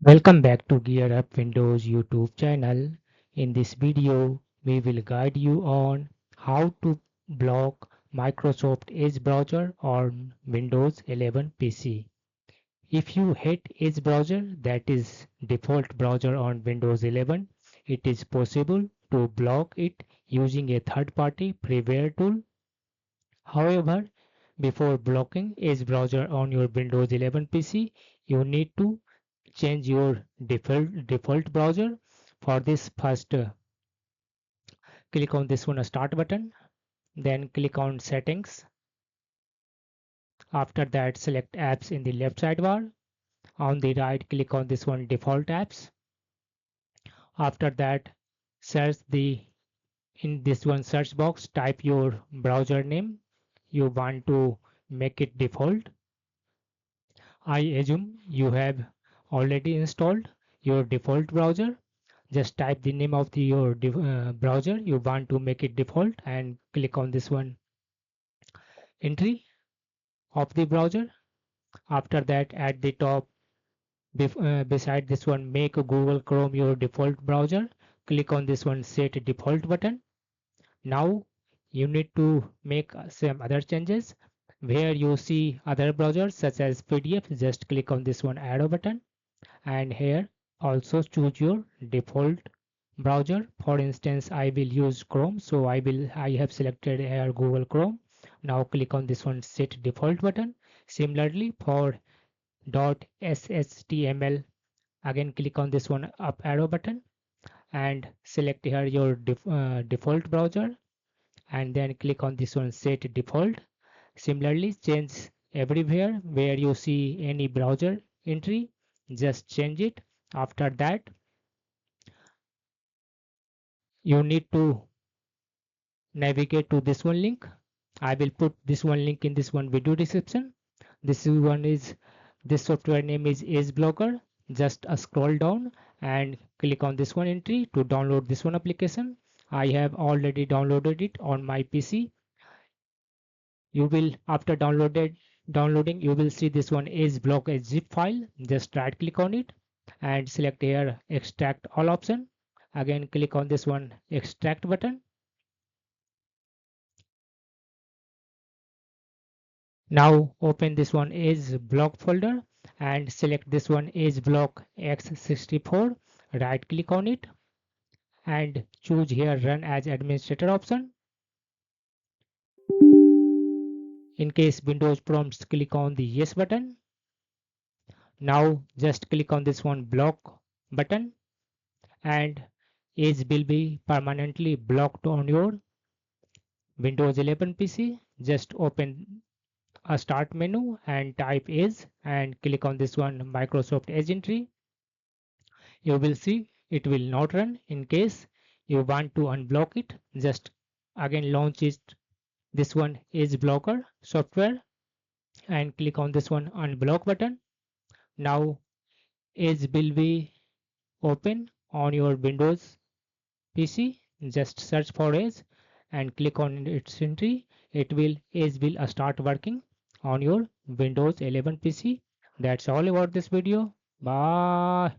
Welcome back to Gear Up Windows YouTube channel. In this video, we will guide you on how to block Microsoft Edge browser on Windows 11 PC. If you hate Edge browser, that is default browser on Windows 11, it is possible to block it using a third-party freeware tool. However, before blocking Edge browser on your Windows 11 PC, you need to change your default browser. For this, first click on this one start button, then click on settings. After that, select apps in the left sidebar. On the right, click on this one default apps. After that, search the in this one search box, type your browser name you want to make it default. I assume you have already installed your default browser. Just type the name of your browser you want to make it default and click on this one entry of the browser. After that, at the top beside this one make Google Chrome your default browser, click on this one set default button. Now you need to make some other changes. Where you see other browsers such as PDF, just click on this one arrow button, and here also choose your default browser. For instance, I will use Chrome, so I have selected here Google Chrome. Now click on this one set default button. Similarly, for .html, again click on this one up arrow button and select here your default browser, and then click on this one set default. Similarly, change everywhere where you see any browser entry, just change it. After that, you need to navigate to this one link. I will put this one link in this one video description. This software name is Edge Blocker. Just scroll down and click on this one entry to download this one application. I have already downloaded it on my PC. You will after downloading you will see this one is block a zip file. Just right click on it and select here extract all option. Again click on this one extract button. Now open this one is block folder and select this one is block x64. Right click on it and choose here run as administrator option. In case Windows prompts, click on the yes button. Now just click on this one block button and Edge will be permanently blocked on your Windows 11 PC. Just open a start menu and type Edge and click on this one Microsoft Edge entry. You will see it will not run. In case you want to unblock it, just again launch it this one Edge blocker software and click on this one unblock button. Now Edge will be open on your Windows PC. Just search for Edge and click on its entry. Edge will start working on your Windows 11 PC. That's all about this video. Bye.